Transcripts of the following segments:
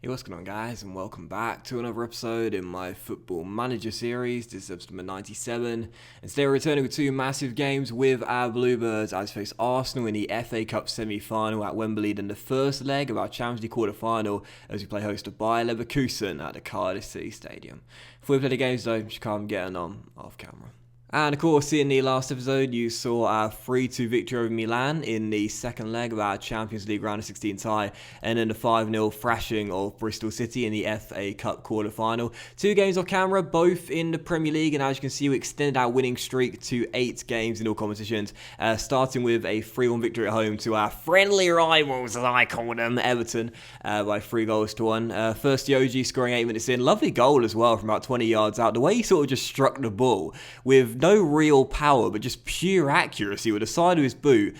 Hey, what's going on, guys, and welcome back to another episode in my Football Manager series. This is episode number 97, and today we're returning with two massive games with our Bluebirds as we face Arsenal in the FA Cup semi-final at Wembley, then the first leg of our Champions League quarter-final as we play host to Bayer Leverkusen at the Cardiff City Stadium. Before we play the games, though, just calm getting on off camera. And of course, in the last episode, you saw our 3-2 victory over Milan in the second leg of our Champions League round of 16 tie, and then the 5-0 thrashing of Bristol City in the FA Cup quarter-final. Two games off camera, both in the Premier League, and as you can see, we extended our winning streak to 8 games in all competitions, starting with a 3-1 victory at home to our friendly rivals, as I call them, Everton, by 3-1. First, the OG scoring 8 minutes in. Lovely goal as well from about 20 yards out. The way he sort of just struck the ball with no real power, but just pure accuracy with the side of his boot,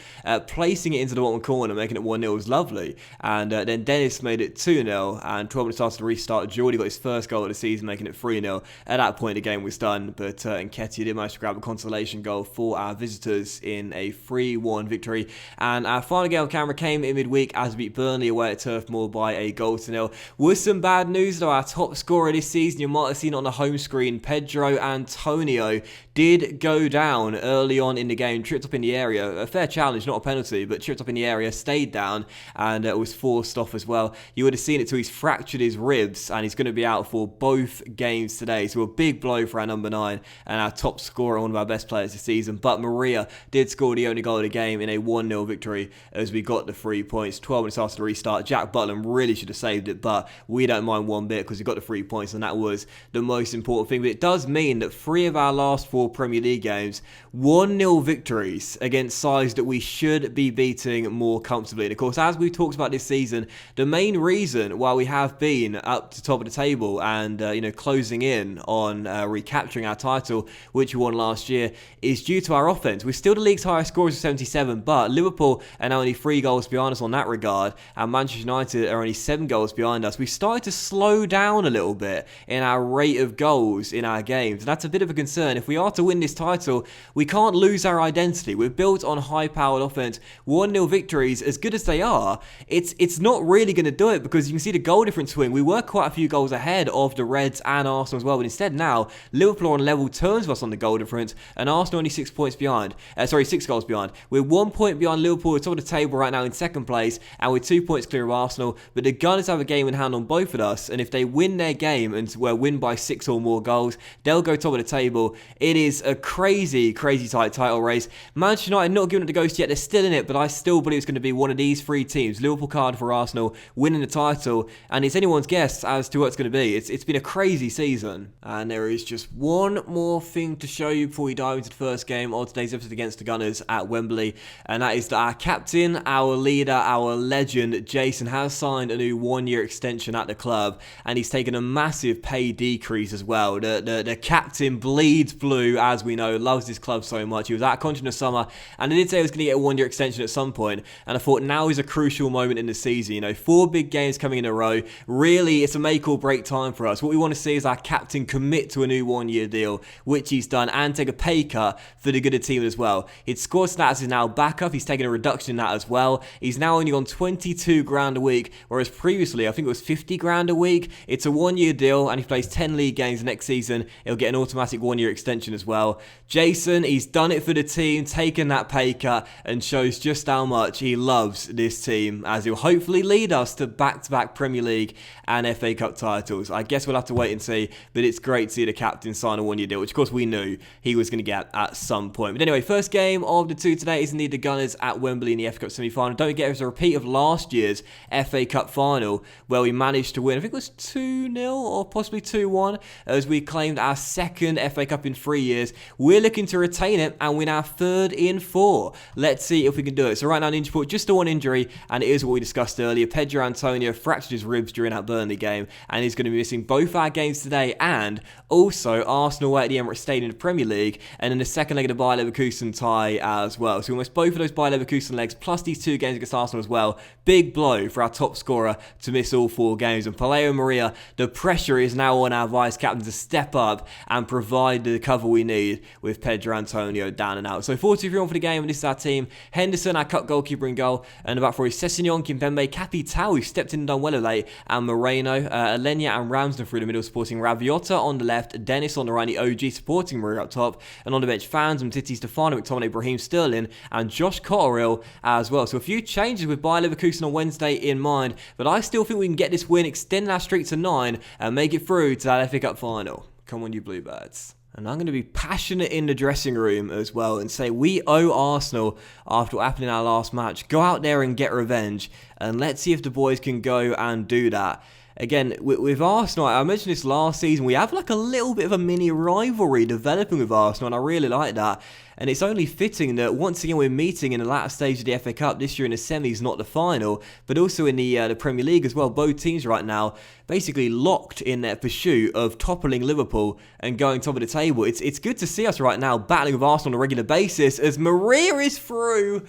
placing it into the bottom corner, making it 1-0 was lovely. And then Dennis made it 2-0, and 12 minutes after the restart, Jordy got his first goal of the season, making it 3-0. At that point, the game was done, but Nketiah did manage to grab a consolation goal for our visitors in a 3-1 victory. And our final game on camera came in midweek as we beat Burnley away at Turf Moor by a 1-0. With some bad news, though, our top scorer this season, you might have seen it on the home screen, Pedro Antonio, did go down early on in the game, tripped up in the area. A fair challenge, not a penalty, but tripped up in the area, stayed down, and was forced off as well. You would have seen it till he's fractured his ribs, and he's going to be out for both games today. So a big blow for our number 9 and our top scorer, one of our best players this season. But Maria did score the only goal of the game in a 1-0 victory as we got the 3 points. 12 minutes after the restart, Jack Butland really should have saved it, but we don't mind one bit because we got the 3 points, and that was the most important thing. But it does mean that 3 of our last 4 Premier League games, 1-0 victories against sides that we should be beating more comfortably. And of course, as we've talked about this season, the main reason why we have been up to top of the table and closing in on recapturing our title, which we won last year, is due to our offense. We're still the league's highest scorers with 77, but Liverpool are now only 3 goals behind us on that regard, and Manchester United are only 7 goals behind us. We've started to slow down a little bit in our rate of goals in our games, and that's a bit of a concern. If we are to win this title, we can't lose our identity. We're built on high-powered offense. 1-0 victories, as good as they are, it's not really going to do it because you can see the goal difference swing. We were quite a few goals ahead of the Reds and Arsenal as well, but instead now, Liverpool are on level terms with us on the goal difference, and Arsenal only 6 points behind. 6 goals behind. We're 1 point behind Liverpool at the top of the table right now in second place, and we're 2 points clear of Arsenal, but the Gunners have a game in hand on both of us, and if they win their game and win by 6 or more goals, they'll go top of the table. It is a crazy tight title race. Manchester United not giving it the ghost yet. They're still in it, but I still believe it's going to be one of these 3 teams, Liverpool, Cardiff or Arsenal, winning the title, and it's anyone's guess as to what it's going to be. It's been a crazy season, and there is just one more thing to show you before we dive into the first game of today's episode against the Gunners at Wembley, and that is that our captain, our leader, our legend, Jason, has signed a new 1-year extension at the club, and he's taken a massive pay decrease as well. The captain bleeds blue, as we know, loves this club so much. He was out of contract in the summer, and I did say he was going to get a 1-year extension at some point, and I thought now is a crucial moment in the season. 4 big games coming in a row. Really, it's a make or break time for us. What we want to see is our captain commit to a new 1-year deal, which he's done, and take a pay cut for the good of the team as well. His score status is now back up. He's taken a reduction in that as well. He's now only on 22 grand a week, whereas previously I think it was 50 grand a week. It's a 1-year deal, and if he plays 10 league games next season, he'll get an automatic 1-year extension as well. Jason, he's done it for the team, taken that pay cut, and shows just how much he loves this team, as he'll hopefully lead us to back-to-back Premier League and FA Cup titles. I guess we'll have to wait and see, but it's great to see the captain sign a 1-year deal, which of course we knew he was going to get at some point. But anyway, first game of the 2 today is indeed the Gunners at Wembley in the FA Cup semi-final. Don't forget, it was a repeat of last year's FA Cup final, where we managed to win, I think it was 2-0 or possibly 2-1, as we claimed our second FA Cup in 3 years. We're looking to retain it and win our 3rd in 4. Let's see if we can do it. So right now, Ninja Report, just the 1 injury, and it is what we discussed earlier. Pedro Antonio fractured his ribs during that Burnley game, and he's going to be missing both our games today, and also Arsenal away at the Emirates Stadium in the Premier League, and in the second leg of the Bayer Leverkusen tie as well. So almost both of those Bayer Leverkusen legs, plus these 2 games against Arsenal as well. Big blow for our top scorer to miss all 4 games. And Paleo Maria, the pressure is now on our vice captain to step up and provide the cover we need. need with Pedro Antonio down and out. So 4-2-3-1 for the game, and this is our team. Henderson, our cut goalkeeper in goal, and about for Sessegnon, Kimpembe, Capitao, who stepped in and done well of late, and Moreno, Alenya and Ramsden through the middle supporting Rabiota on the left, Dennis on the right, the OG supporting Maria up top, and on the bench fans, Titi, Stefano, McTominay, Brahim Sterling, and Josh Cotterill as well. So a few changes with Bayer Leverkusen on Wednesday in mind, but I still think we can get this win, extend our streak to 9, and make it through to that FA Cup final. Come on, you Bluebirds. And I'm going to be passionate in the dressing room as well and say we owe Arsenal, after what happened in our last match, go out there and get revenge, and let's see if the boys can go and do that. Again, with Arsenal, I mentioned this last season, we have like a little bit of a mini rivalry developing with Arsenal, and I really like that. And it's only fitting that once again we're meeting in the latter stage of the FA Cup this year in the semis, not the final, but also in the Premier League as well. Both teams right now basically locked in their pursuit of toppling Liverpool and going top of the table. It's good to see us right now battling with Arsenal on a regular basis as Maria is through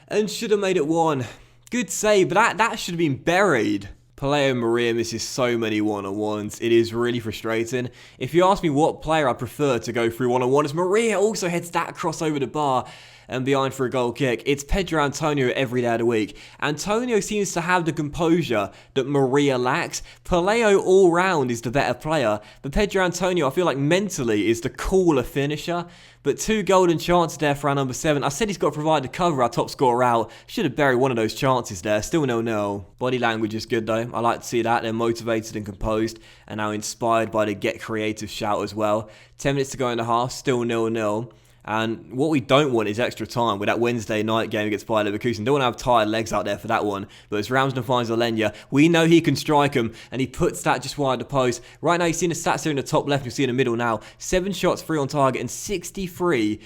and should have made it 1. Good save, but that should have been buried. Paleo Maria misses so many one-on-ones. It is really frustrating. If you ask me what player I prefer to go through one-on-ones, Maria also heads that cross over the bar and behind for a goal kick. It's Pedro Antonio every day of the week. Antonio seems to have the composure that Maria lacks. Paleo all round is the better player, but Pedro Antonio I feel like mentally is the cooler finisher. But 2 golden chances there for our number 7. I said he's got to provide the cover, our top scorer out. Should have buried one of those chances there. Still 0-0. Body language is good though. I like to see that. They're motivated and composed and now inspired by the get creative shout as well. 10 minutes to go in the half. Still 0-0. And what we don't want is extra time with that Wednesday night game against Bayer Leverkusen. Don't want to have tired legs out there for that one. But as Ramsden finds Alenya, we know he can strike him, and he puts that just wide the post. Right now, you've seen the stats there in the top left, you'll see in the middle now. 7 shots, 3 on target, and 63%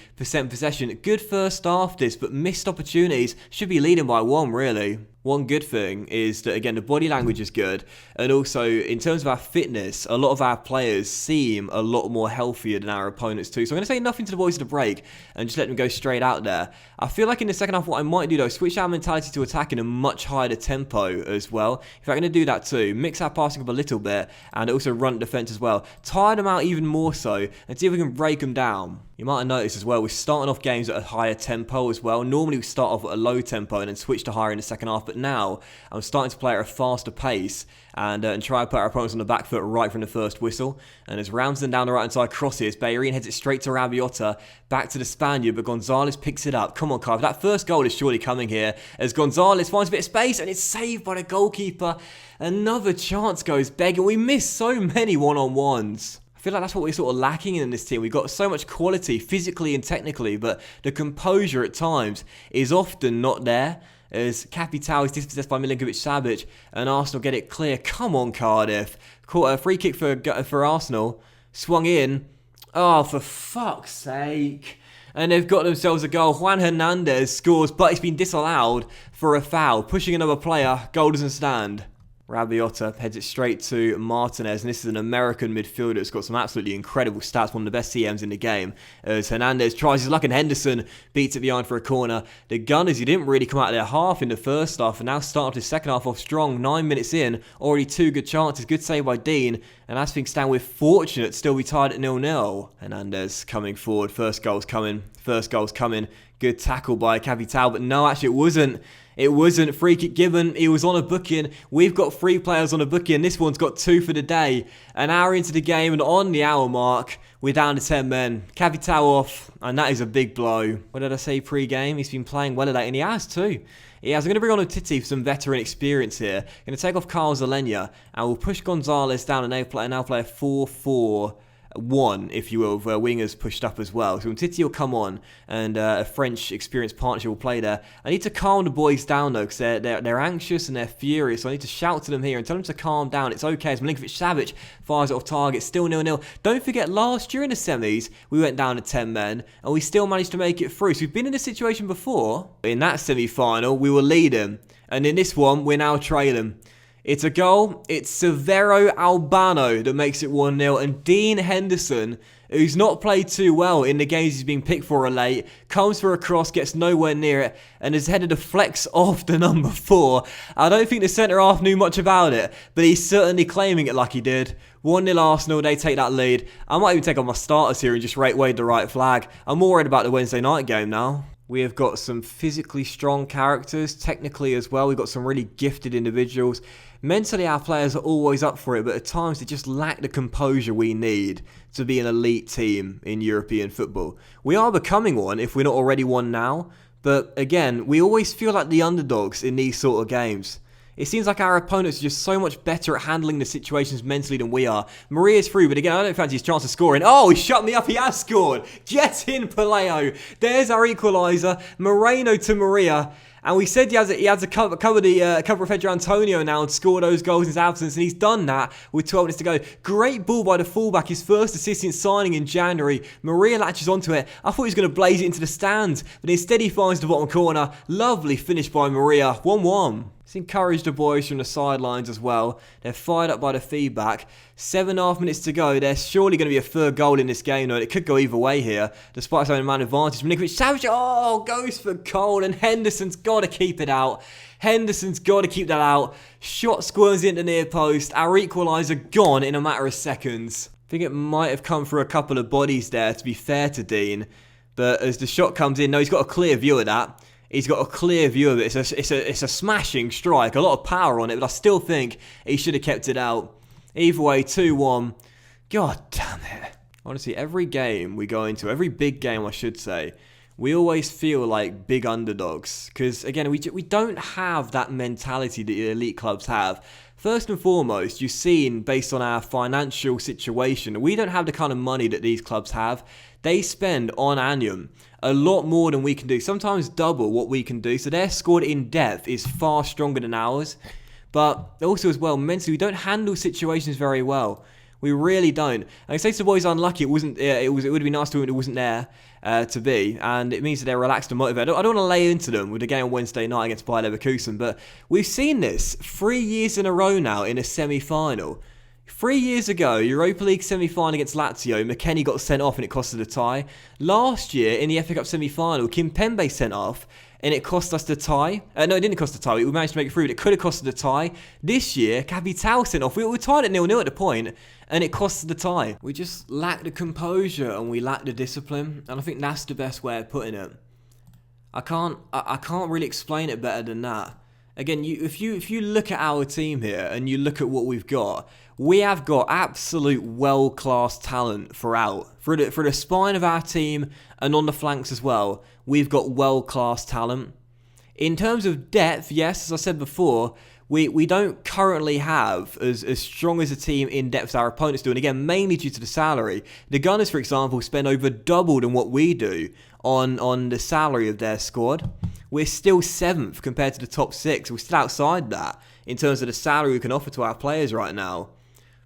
possession. Good first half this, but missed opportunities. Should be leading by 1, really. One good thing is that, again, the body language is good. And also, in terms of our fitness, a lot of our players seem a lot more healthier than our opponents too. So I'm going to say nothing to the boys at the break and just let them go straight out there. I feel like in the second half, what I might do, though, switch our mentality to attack in a much higher tempo as well. If I'm going to do that too, mix our passing up a little bit and also run defence as well. Tire them out even more so and see if we can break them down. You might have noticed as well, we're starting off games at a higher tempo as well. Normally we start off at a low tempo and then switch to higher in the second half, but now I'm starting to play at a faster pace and try to put our opponents on the back foot right from the first whistle. And as Ramsden down the right hand side crosses, Bellerin heads it straight to Rabiota, back to the Spaniard, but Gonzalez picks it up. Come on, Carver, that first goal is surely coming here as Gonzalez finds a bit of space and it's saved by the goalkeeper. Another chance goes begging. We miss so many one-on-ones. I feel like that's what we're sort of lacking in this team. We've got so much quality physically and technically, but the composure at times is often not there. As Capitao is dispossessed by Milinkovic-Savic and Arsenal get it clear. Come on, Cardiff. Caught a free kick for Arsenal. Swung in. Oh, for fuck's sake. And they've got themselves a goal. Juan Hernandez scores, but it's been disallowed for a foul. Pushing another player. Goal doesn't stand. Rabiota heads it straight to Martinez, and this is an American midfielder that's got some absolutely incredible stats, one of the best CMs in the game. As Hernandez tries his luck and Henderson beats it behind for a corner. The Gunners, who didn't really come out of their half in the first half, and now start off the second half off strong. 9 minutes in, already 2 good chances. Good save by Dean, and as things stand, we're fortunate to still be tied at 0-0. Hernandez coming forward, first goal's coming. Good tackle by Capitao, but no, actually it wasn't. It wasn't. Free kick given. He was on a booking. We've got 3 players on a booking. This one's got 2 for the day. An hour into the game and on the hour mark, we're down to 10 men. Capitao off, and that is a big blow. What did I say pre-game? He's been playing well at that, and he has too. He has. I'm going to bring on a Titi for some veteran experience here. Going to take off Carlos Alenya, and we'll push Gonzalez down and now play a 4-4-1, if you will, with wingers pushed up as well. So Titi will come on, and a French experienced partnership will play there. I need to calm the boys down though, because they're anxious and they're furious. So I need to shout to them here and tell them to calm down. It's okay. As Milinkovic-Savic fires it off target, still 0-0. Don't forget, last year in the semis, we went down to 10 men, and we still managed to make it through. So we've been in this situation before. In that semi-final, we were leading, and in this one, we're now trailing. It's a goal. It's Severo Albano that makes it 1-0. And Dean Henderson who's not played too well in the games he's been picked for late, comes for a cross, gets nowhere near it, and his header deflects off the number 4. I don't think the centre-half knew much about it, but he's certainly claiming it like he did. 1-0 Arsenal, they take that lead. I might even take on my starters here and just wave the right flag. I'm more worried about the Wednesday night game now. We have got some physically strong characters, technically as well. We've got some really gifted individuals. Mentally, our players are always up for it, but at times they just lack the composure we need to be an elite team in European football. We are becoming one, if we're not already one now. But again, we always feel like the underdogs in these sort of games. It seems like our opponents are just so much better at handling the situations mentally than we are. Maria's through, but again, I don't fancy his chance of scoring. Oh, he shut me up. He has scored. Get in, Paleo. There's our equaliser. Moreno to Maria. And we said he has to cover Pedro Antonio now and score those goals in his absence, and he's done that with 12 minutes to go. Great ball by the fullback, his first assist since signing in January. Maria latches onto it. I thought he was going to blaze it into the stands, but instead he finds the bottom corner. Lovely finish by Maria. 1-1. It's encouraged the boys from the sidelines as well. They're fired up by the feedback. 7.5 minutes to go. There's surely going to be a third goal in this game, though. It could go either way here, despite us having a man advantage. Milinkovic-Savic, goes for goal, and Henderson's got to keep it out. Henderson's got to keep that out. Shot squirms into near post. Our equaliser gone in a matter of seconds. I think it might have come through a couple of bodies there, to be fair to Dean. But as the shot comes in, no, he's got a clear view of that. He's got a clear view of it. It's a smashing strike. A lot of power on it, but I still think he should have kept it out. Either way, 2-1. God damn it. Honestly, every game we go into, every big game I should say, we always feel like big underdogs. Because, again, we don't have that mentality that the elite clubs have. First and foremost, you've seen, based on our financial situation, we don't have the kind of money that these clubs have. They spend on Anium a lot more than we can do, sometimes double what we can do. So their squad in depth is far stronger than ours. But also as well, mentally, we don't handle situations very well. We really don't. And I say to the boys, unlucky. It would have been nice to it wasn't there to be, and it means that they're relaxed and motivated. I don't want to lay into them with the game on Wednesday night against Bayer Leverkusen, but we've seen this 3 years in a row now in a semi-final. 3 years ago, Europa League semi-final against Lazio, McKennie got sent off and it costed a tie. Last year, in the FA Cup semi-final, Kimpembe sent off and it cost us the tie. No, it didn't cost the tie. We managed to make it through, but it could have costed the tie. This year, Capital sent off. We were tied at 0-0 at the point, and it cost the tie. We just lack the composure and we lack the discipline, and I think that's the best way of putting it. I can't really explain it better than that. Again, if you look at our team here and you look at what we've got, we have got absolute world-class talent throughout. For the spine of our team and on the flanks as well, we've got world-class talent. In terms of depth, yes, as I said before, we don't currently have as strong as a team in depth as our opponents do. And again, mainly due to the salary. The Gunners, for example, spend over double than what we do on the salary of their squad. We're still 7th compared to the top 6. We're still outside that in terms of the salary we can offer to our players right now.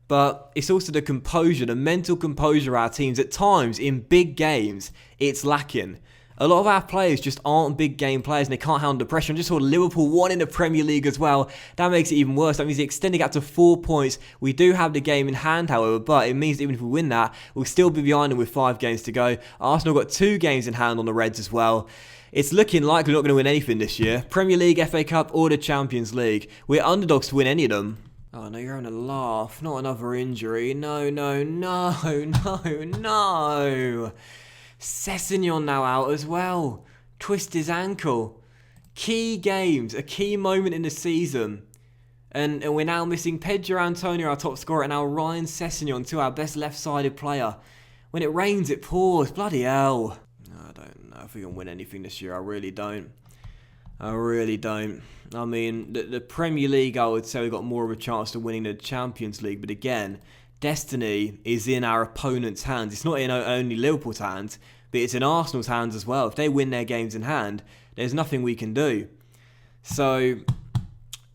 But it's also the composure, the mental composure of our teams. At times, in big games, it's lacking. A lot of our players just aren't big game players and they can't handle the pressure. And just saw Liverpool won in the Premier League as well. That makes it even worse. That means the extending out to 4 points. We do have the game in hand, however, but it means that even if we win that, we'll still be behind them with 5 games to go. Arsenal got 2 games in hand on the Reds as well. It's looking like we're not going to win anything this year. Premier League, FA Cup, or the Champions League. We're underdogs to win any of them. Oh no, you're having a laugh. Not another injury. No. Sessegnon now out as well. Twist his ankle. Key games, a key moment in the season. And we're now missing Pedro Antonio, our top scorer, and now Ryan Sessegnon, to our best left-sided player. When it rains, it pours. Bloody hell. I don't know if we can win anything this year. I really don't. I mean, the Premier League, I would say we've got more of a chance of winning the Champions League. But again, destiny is in our opponent's hands. It's not in only Liverpool's hands, but it's in Arsenal's hands as well. If they win their games in hand, there's nothing we can do. So,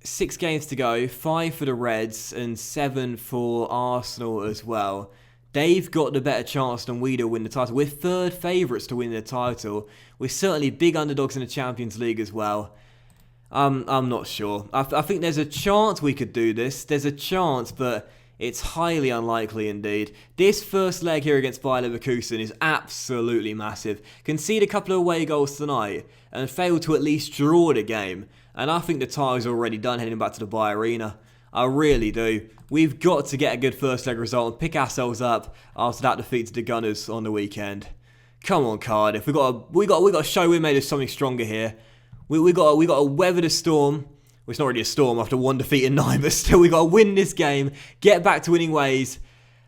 6 games to go, 5 for the Reds and 7 for Arsenal as well. They've got the better chance than we do to win the title. We're third favourites to win the title. We're certainly big underdogs in the Champions League as well. I'm not sure. I think there's a chance we could do this. There's a chance, but It's highly unlikely indeed. This first leg here against Bayer Leverkusen is absolutely massive. Concede a couple of away goals tonight and fail to at least draw the game. And I think the tie's already done heading back to the Bayer Arena. I really do. We've got to get a good first leg result and pick ourselves up after that defeat to the Gunners on the weekend. Come on, Cardiff. We got to show we made us something stronger here. We got to weather the storm. Well, it's not really a storm after one defeat in 9, but still we got to win this game, get back to winning ways,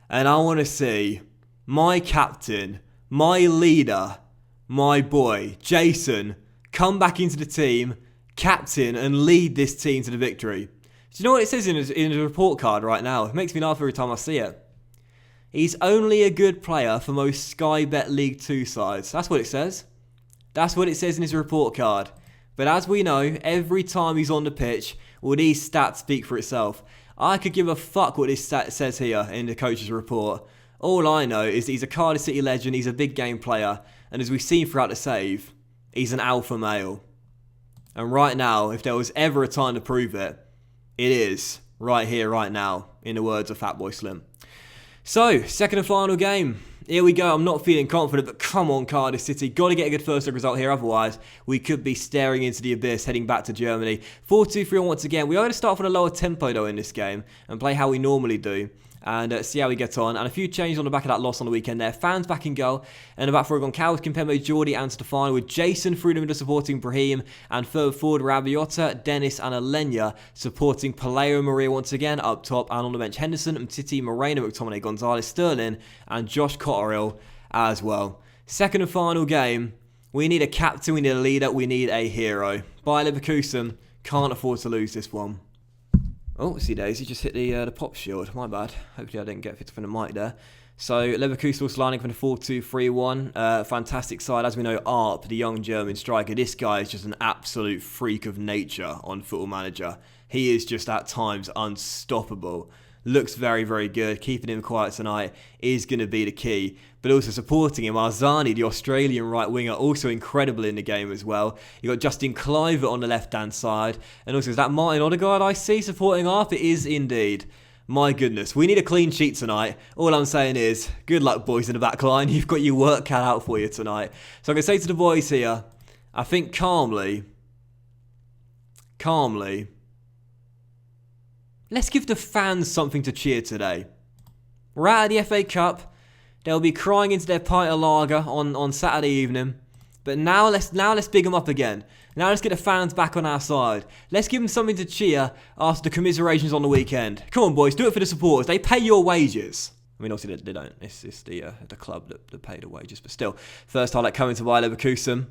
and I want to see my captain, my leader, my boy, Jason, come back into the team, captain, and lead this team to the victory. Do you know what it says in his report card right now? It makes me laugh every time I see it. He's only a good player for most Sky Bet League 2 sides. That's what it says. That's what it says in his report card. But as we know, every time he's on the pitch, well, these stats speak for itself. I could give a fuck what this stat says here in the coach's report. All I know is that he's a Cardiff City legend, he's a big game player, and as we've seen throughout the save, he's an alpha male. And right now, if there was ever a time to prove it, it is right here, right now, in the words of Fatboy Slim. So, second and final game. Here we go. I'm not feeling confident, but come on, Cardiff City. Got to get a good first leg result here. Otherwise, we could be staring into the abyss heading back to Germany. 4-2-3-1 once again. We are going to start off with a lower tempo, though, in this game and play how we normally do. And see how we get on. And a few changes on the back of that loss on the weekend there. Fans back in goal. And about four gone Coward, Kimpembe, Geordie and Stefano, with Jason through the middle supporting Brahim. And further forward, Rabiota, Dennis and Alenya supporting Paleo Maria once again up top. And on the bench, Henderson, Mtiti, Moreno, McTominay, Gonzalez, Sterling and Josh Cotterill as well. Second and final game. We need a captain, we need a leader, we need a hero. Bayer Leverkusen can't afford to lose this one. Oh, see Daisy just hit the pop shield. My bad. Hopefully I didn't get fit from the mic there. So Leverkusen was lining from the 4-2-3-1. Fantastic side. As we know, Arp, the young German striker, this guy is just an absolute freak of nature on Football Manager. He is just at times unstoppable. Looks very, very good. Keeping him quiet tonight is going to be the key. But also supporting him, Arzani, the Australian right winger, also incredible in the game as well. You got Justin Kluivert on the left-hand side. And also, is that Martin Odegaard I see supporting Arp? It is indeed. My goodness, we need a clean sheet tonight. All I'm saying is, good luck, boys in the back line. You've got your work cut out for you tonight. So I'm going to say to the boys here, I think calmly, let's give the fans something to cheer today. We're out of the FA Cup. They'll be crying into their pint of lager on Saturday evening. But now let's big them up again. Now let's get the fans back on our side. Let's give them something to cheer after the commiserations on the weekend. Come on, boys, do it for the supporters. They pay your wages. I mean, obviously they don't. It's the club that pay the wages. But still, first highlight coming to Bayer Leverkusen.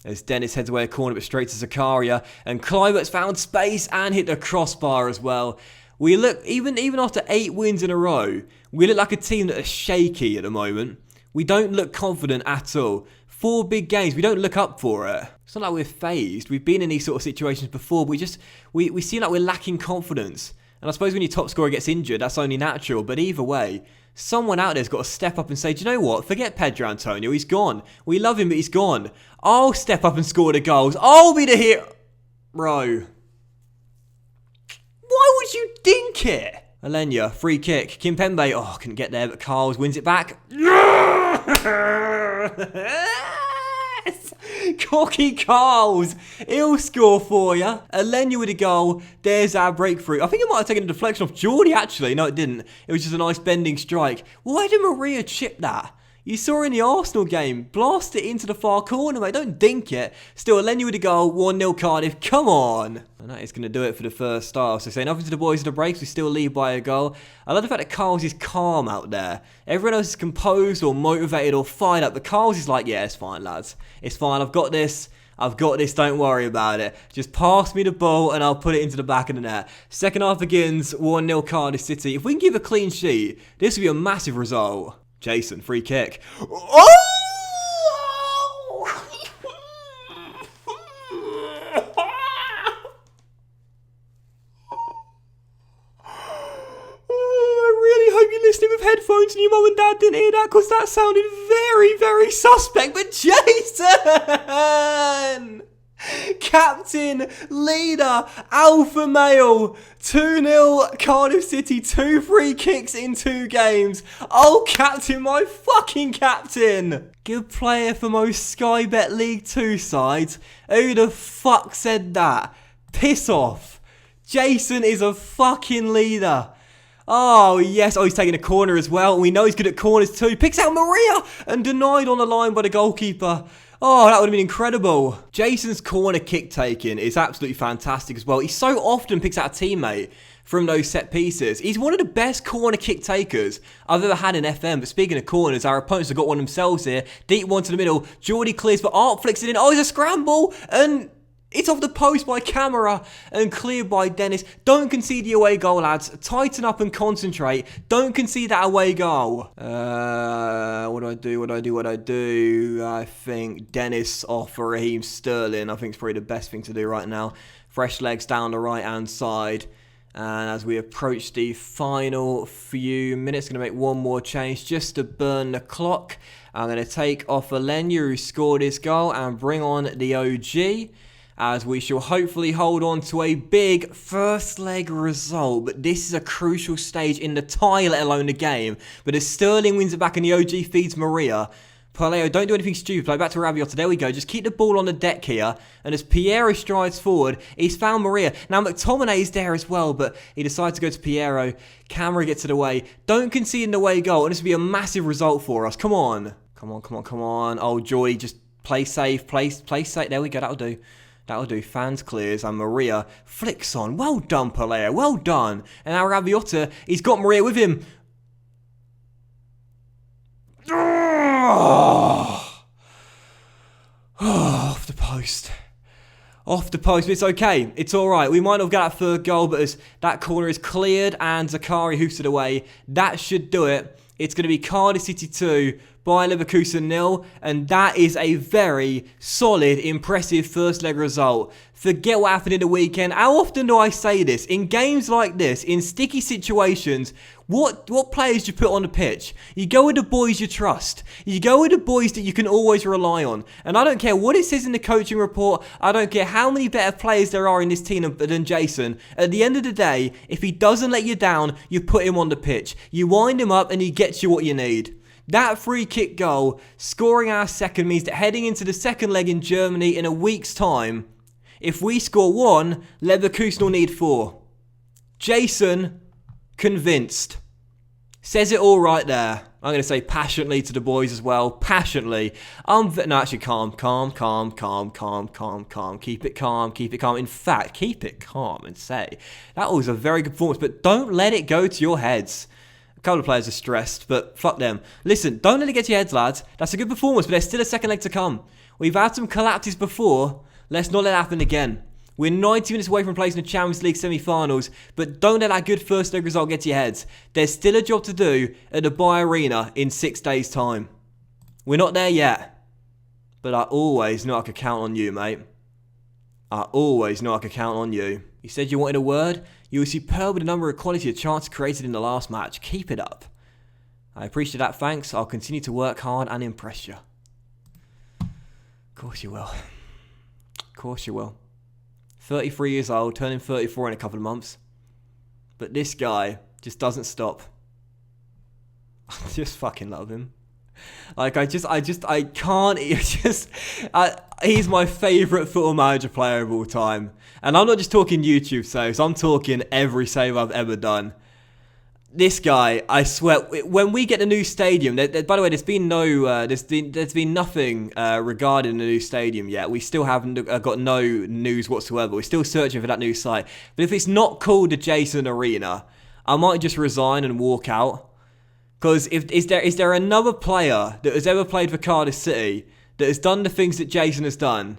As Dennis heads away a corner, but straight to Zakaria. And Kluivert's found space and hit the crossbar as well. We look, even after 8 wins in a row, we look like a team that are shaky at the moment. We don't look confident at all. 4 big games, we don't look up for it. It's not like we're phased. We've been in these sort of situations before, but we seem like we're lacking confidence. And I suppose when your top scorer gets injured, that's only natural. But either way, someone out there's got to step up and say, do you know what? Forget Pedro Antonio, he's gone. We love him, but he's gone. I'll step up and score the goals. I'll be the hero. Bro. Why would you dink it? Alenya, free kick. Kimpembe, oh, couldn't get there, but Carls wins it back. Yes! Cocky Carls. He'll score for you. Alenya with a goal. There's our breakthrough. I think it might have taken a deflection off Geordie, actually. No, it didn't. It was just a nice bending strike. Why did Maria chip that? You saw in the Arsenal game. Blast it into the far corner, mate. Don't dink it. Still, Alenya with a goal. 1-0 Cardiff. Come on. And that is going to do it for the first start. So say nothing to the boys in the breaks. We still lead by a goal. I love the fact that Carls is calm out there. Everyone else is composed or motivated or fired up. But Carls is like, yeah, it's fine, lads. It's fine. I've got this. Don't worry about it. Just pass me the ball and I'll put it into the back of the net. Second half begins. 1-0 Cardiff City. If we can give a clean sheet, this would be a massive result. Jason, free kick. Oh! I really hope you're listening with headphones and your mum and dad didn't hear that, because that sounded very, very suspect. But Jason! Captain, leader, alpha male, 2-0 Cardiff City, 2 free kicks in 2 games. Oh, captain, my fucking captain. Good player for most Sky Bet League 2 sides. Who the fuck said that? Piss off. Jason is a fucking leader. Oh, yes. Oh, he's taking a corner as well. We know he's good at corners too. He picks out Maria and denied on the line by the goalkeeper. Oh, that would have been incredible. Jason's corner kick taking is absolutely fantastic as well. He so often picks out a teammate from those set pieces. He's one of the best corner kick takers I've ever had in FM. But speaking of corners, our opponents have got one themselves here. Deep one to the middle. Geordie clears, but Art flicks it in. Oh, it's a scramble. And it's off the post by Camera and cleared by Dennis. Don't concede the away goal, lads. Tighten up and concentrate. Don't concede that away goal. What do I do? I think Dennis off Raheem Sterling. I think it's probably the best thing to do right now. Fresh legs down the right-hand side. And as we approach the final few minutes, going to make one more change just to burn the clock. I'm going to take off Alenya, who scored his goal, and bring on the OG, as we shall hopefully hold on to a big first leg result. But this is a crucial stage in the tie, let alone the game. But as Sterling wins it back and the OG feeds Maria, Paleo, don't do anything stupid. Play back to Rabiot. There we go. Just keep the ball on the deck here. And as Piero strides forward, he's found Maria. Now, McTominay is there as well, but he decides to go to Piero. Camera gets it away. Don't concede in the away goal, and this will be a massive result for us. Come on. Come on. Oh, Joy, just play safe. Play safe. There we go. That'll do. Fans clears, and Maria flicks on. Well done, Paleo. Well done. And now Rabiota, he's got Maria with him. Off the post. But it's okay. It's all right. We might not get that third goal, but as that corner is cleared and Zakari hoofs it away, that should do it. It's going to be Cardiff City 2, Bayer Leverkusen 0, and that is a very solid, impressive first leg result. Forget what happened in the weekend. How often do I say this? In games like this, in sticky situations, what players do you put on the pitch? You go with the boys you trust. You go with the boys that you can always rely on. And I don't care what it says in the coaching report. I don't care how many better players there are in this team than Jason. At the end of the day, if he doesn't let you down, you put him on the pitch. You wind him up and he gets you what you need. That free kick goal, scoring our second, means that heading into the second leg in Germany in a week's time, if we score 1, Leverkusen will need 4. Jason, convinced. Says it all right there. I'm going to say passionately to the boys as well. Passionately. No, actually calm. Keep it calm. In fact, keep it calm and say, that was a very good performance, but don't let it go to your heads. A couple of players are stressed, but fuck them. Listen, don't let it get to your heads, lads. That's a good performance, but there's still a second leg to come. We've had some collapses before. Let's not let it happen again. We're 90 minutes away from placing the Champions League semi-finals, but don't let that good first leg result get to your heads. There's still a job to do at the Bayer Arena in 6 days' time. We're not there yet, but I always know I could count on you, mate. I always know I could count on you. You said you wanted a word? You were superb with the number of quality of chances created in the last match. Keep it up. I appreciate that, thanks. I'll continue to work hard and impress you. Of course you will. 33 years old, turning 34 in a couple of months. But this guy just doesn't stop. I just fucking love him. Like, I can't, he's my favourite Football Manager player of all time. And I'm not just talking YouTube saves, I'm talking every save I've ever done. This guy, I swear, when we get the new stadium, by the way, there's been nothing regarding the new stadium yet. We still haven't got no news whatsoever. We're still searching for that new site. But if it's not called the Jason Arena, I might just resign and walk out. Because is there another player that has ever played for Cardiff City that has done the things that Jason has done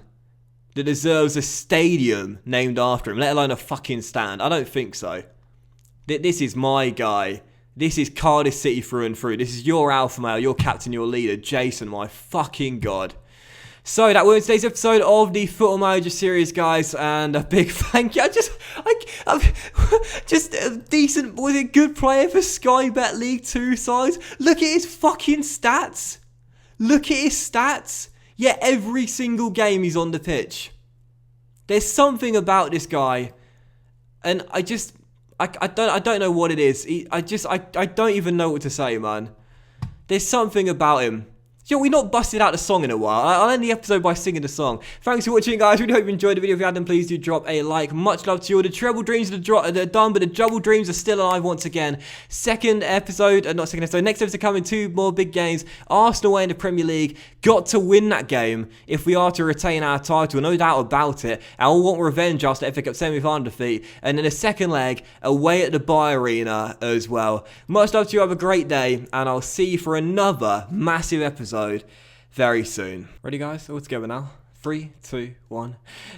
that deserves a stadium named after him, let alone a fucking stand? I don't think so. This is my guy. This is Cardiff City through and through. This is your alpha male, your captain, your leader, Jason, my fucking god. So that was today's episode of the Football Manager series, guys, and a big thank you. I'm just a decent, was it good player for Sky Bet League 2 sides? Look at his fucking stats. Yeah, every single game he's on the pitch. There's something about this guy, and I don't know what it is. I don't even know what to say, man. There's something about him. Yo, we not busted out the song in a while. I'll end the episode by singing the song. Thanks for watching, guys. Really hope you enjoyed the video. If you had, then please do drop a like. Much love to you all. The treble dreams are done, but the double dreams are still alive once again. Next episode coming, 2 more big games. Arsenal away in the Premier League. Got to win that game if we are to retain our title. No doubt about it. And we'll want revenge after the FA Cup semi-final defeat. And then the second leg away at the Bay Arena as well. Much love to you. Have a great day. And I'll see you for another massive episode very soon. Ready, guys? All together now. 3, 2, 1.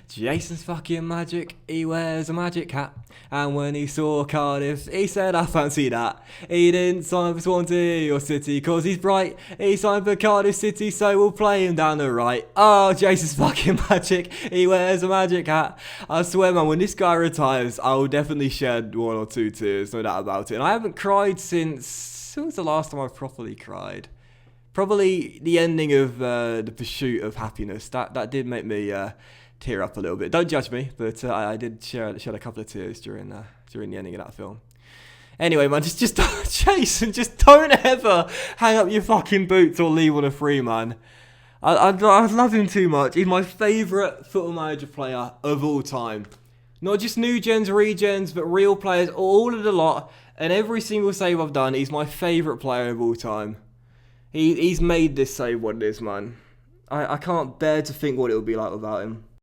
Jason's fucking magic. He wears a magic hat. And when he saw Cardiff, he said, I fancy that. He didn't sign for Swansea or City cause he's bright. He signed for Cardiff City, so we'll play him down the right. Oh, Jason's fucking magic. He wears a magic hat. I swear, man, when this guy retires, I will definitely shed 1 or 2 tears, no doubt about it. And I haven't cried since... When was the last time I properly cried? Probably the ending of The Pursuit of Happiness. That did make me tear up a little bit. Don't judge me, but I did shed a couple of tears during the ending of that film. Anyway, man, just Jason, just don't ever hang up your fucking boots or leave on a free, man. I love him too much. He's my favourite Football Manager player of all time. Not just new gens, regens, but real players, all of the lot. And every single save I've done, he's my favourite player of all time. He's made this save what it is, man. I can't bear to think what it would be like without him.